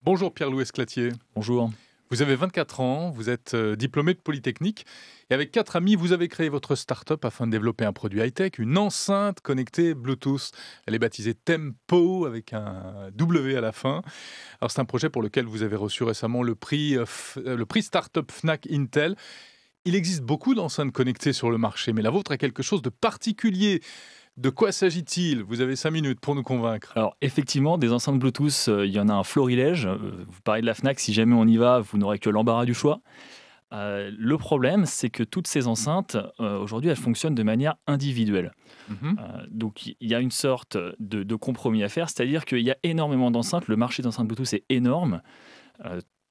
Bonjour Pierre-Louis Esclatier. Bonjour. Vous avez 24 ans, vous êtes diplômé de Polytechnique et avec 4 amis, vous avez créé votre start-up afin de développer un produit high-tech, une enceinte connectée Bluetooth. Elle est baptisée Tempo avec un W à la fin. Alors c'est un projet pour lequel vous avez reçu récemment le prix Startup Fnac Intel. Il existe beaucoup d'enceintes connectées sur le marché, mais la vôtre a quelque chose de particulier. De quoi s'agit-il? Vous avez 5 minutes pour nous convaincre. Alors effectivement, des enceintes Bluetooth, il y en a un florilège. Vous parlez de la Fnac, si jamais on y va, vous n'aurez que l'embarras du choix. Le problème, c'est que toutes ces enceintes, aujourd'hui, elles fonctionnent de manière individuelle. Mhm. Donc il y a une sorte de compromis à faire, c'est-à-dire qu'il y a énormément d'enceintes, le marché d'enceintes Bluetooth est énorme.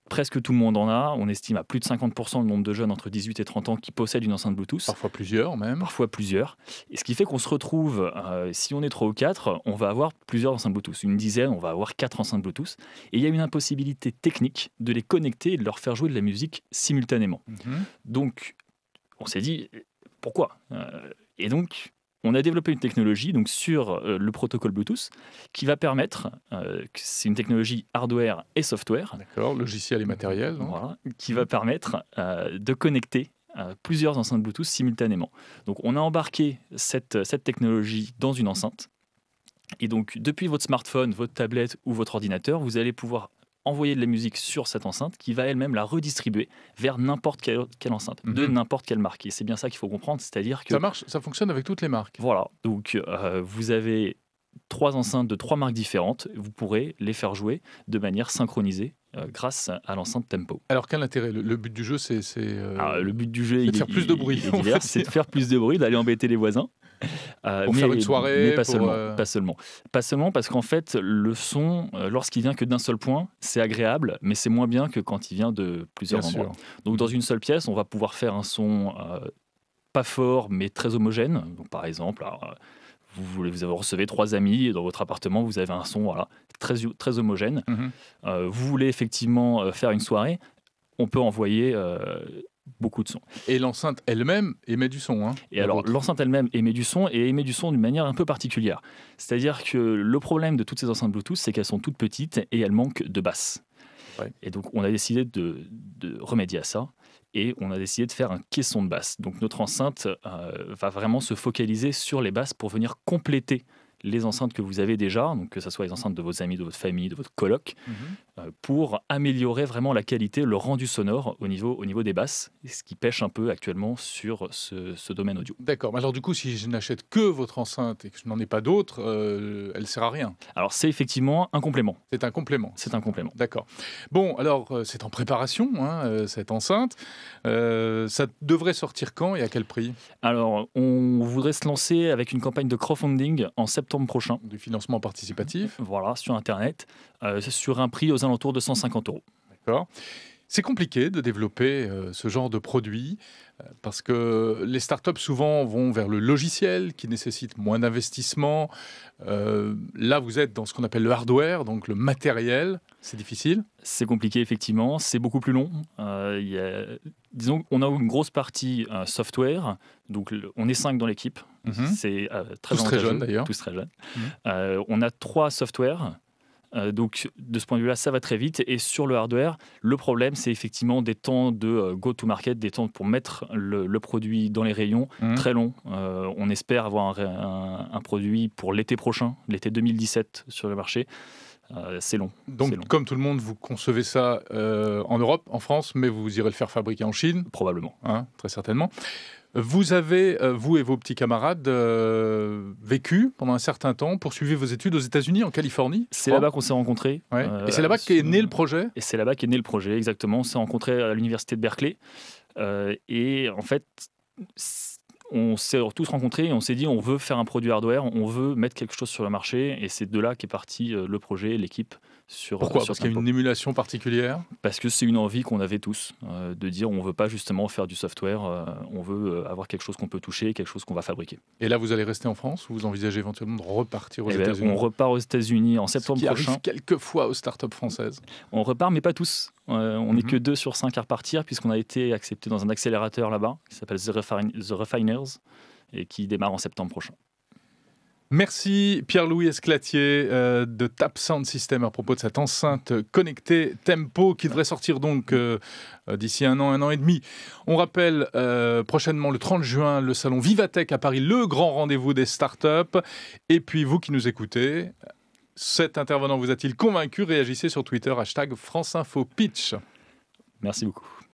Presque tout le monde en a. On estime à plus de 50% le nombre de jeunes entre 18 et 30 ans qui possèdent une enceinte Bluetooth. Parfois plusieurs même. Parfois plusieurs. Et ce qui fait qu'on se retrouve, si on est 3 ou 4, on va avoir plusieurs enceintes Bluetooth. Une dizaine, on va avoir 4 enceintes Bluetooth. Et il y a une impossibilité technique de les connecter et de leur faire jouer de la musique simultanément. Mhm. Donc, on s'est dit, pourquoi Et donc, on a développé une technologie donc, sur le protocole Bluetooth qui va permettre, c'est une technologie hardware et software, D'accord, logiciel et matériel. Donc. voilà, qui va permettre de connecter plusieurs enceintes Bluetooth simultanément. Donc on a embarqué cette technologie dans une enceinte. Et donc depuis votre smartphone, votre tablette ou votre ordinateur, vous allez pouvoir envoyer de la musique sur cette enceinte qui va elle-même la redistribuer vers n'importe quelle enceinte, de n'importe quelle marque. Et c'est bien ça qu'il faut comprendre, c'est-à-dire que... Ça marche, ça fonctionne avec toutes les marques. Voilà, donc vous avez 3 enceintes de 3 marques différentes, vous pourrez les faire jouer de manière synchronisée grâce à l'enceinte Tempo. Alors quel intérêt? Le but du jeu, c'est Le but du jeu, c'est de faire plus de bruit, il est on divers, va c'est de dire. faire plus de bruit, d'aller embêter les voisins. Pour faire une soirée, mais pas pour, seulement, pas seulement. Pas seulement parce qu'en fait, le son, lorsqu'il vient que d'un seul point, c'est agréable, mais c'est moins bien que quand il vient de plusieurs Bien endroits. sûr. Donc dans une seule pièce, on va pouvoir faire un son pas fort, mais très homogène. Donc par exemple, alors, vous recevez 3 amis et dans votre appartement, vous avez un son voilà, très homogène. Mhm. Vous voulez effectivement faire une soirée, on peut envoyer beaucoup de sons. Et l'enceinte elle-même émet du son. Hein, Et alors, l'enceinte elle-même émet du son et émet du son d'une manière un peu particulière. C'est-à-dire que le problème de toutes ces enceintes Bluetooth, c'est qu'elles sont toutes petites et elles manquent de basse. Ouais. Et donc, on a décidé de remédier à ça et on a décidé de faire un caisson de basse. Donc, notre enceinte va vraiment se focaliser sur les basses pour venir compléter les enceintes que vous avez déjà, donc que ce soit les enceintes de vos amis, de votre famille, de votre coloc, pour améliorer vraiment la qualité, le rendu sonore au niveau des basses, ce qui pêche un peu actuellement sur ce domaine audio. D'accord. Mais alors du coup, si je n'achète que votre enceinte et que je n'en ai pas d'autres, elle ne sert à rien. Alors c'est effectivement un complément. C'est un complément. C'est un complément. D'accord. Bon, alors c'est en préparation, hein, cette enceinte. Ça devrait sortir quand et à quel prix? Alors on voudrait se lancer avec une campagne de crowdfunding en septembre prochain. Du financement participatif. Voilà, sur Internet, sur un prix aux alentours de 150 €. D'accord. C'est compliqué de développer ce genre de produit parce que les startups souvent vont vers le logiciel qui nécessite moins d'investissement. Là, vous êtes dans ce qu'on appelle le hardware, donc le matériel. C'est difficile. C'est compliqué, effectivement. C'est beaucoup plus long. Disons qu'on a une grosse partie software. Donc, on est 5 dans l'équipe. C'est très Tous très avantageux. jeunes, d'ailleurs. Tous très jeunes. On a 3 softwares. Donc, de ce point de vue-là, ça va très vite. Et sur le hardware, le problème, c'est effectivement des temps de go-to-market, des temps pour mettre le produit dans les rayons, très longs. On espère avoir un produit pour l'été prochain, l'été 2017 sur le marché. C'est long. Donc, c'est long. comme tout le monde, vous concevez ça en Europe, en France, mais vous irez le faire fabriquer en Chine, Probablement. hein, très certainement. Vous avez, vous et vos petits camarades, vécu pendant un certain temps, poursuivi vos études aux États-Unis, en Californie. C'est là-bas qu'on s'est rencontrés. Ouais. Et c'est là-bas qu'est né le projet. Et c'est là-bas qu'est né le projet, exactement. On s'est rencontrés à l'université de Berkeley. Et en fait, on s'est tous rencontrés et on s'est dit on veut faire un produit hardware, on veut mettre quelque chose sur le marché. Et c'est de là qu'est parti le projet, l'équipe. Pourquoi? Sur Parce qu'il y a Tempo. une émulation particulière. Parce que c'est une envie qu'on avait tous, de dire on ne veut pas justement faire du software, on veut avoir quelque chose qu'on peut toucher, quelque chose qu'on va fabriquer. Et là, vous allez rester en France ou vous envisagez éventuellement de repartir aux Eh ben, États-Unis? on repart aux États-Unis en septembre Ce qui prochain. arrive quelquefois aux startups françaises. On repart, mais pas tous. On n'est que 2 sur 5 à repartir, puisqu'on a été accepté dans un accélérateur là-bas, qui s'appelle The Refiners, et qui démarre en septembre prochain. Merci Pierre-Louis Esclatier de Tap Sound System à propos de cette enceinte connectée Tempo qui devrait sortir donc d'ici un an et demi. On rappelle prochainement le 30 juin le salon Vivatech à Paris, le grand rendez-vous des startups. Et puis vous qui nous écoutez, cet intervenant vous a-t-il convaincu? Réagissez sur Twitter #FranceInfoPitch. Merci beaucoup.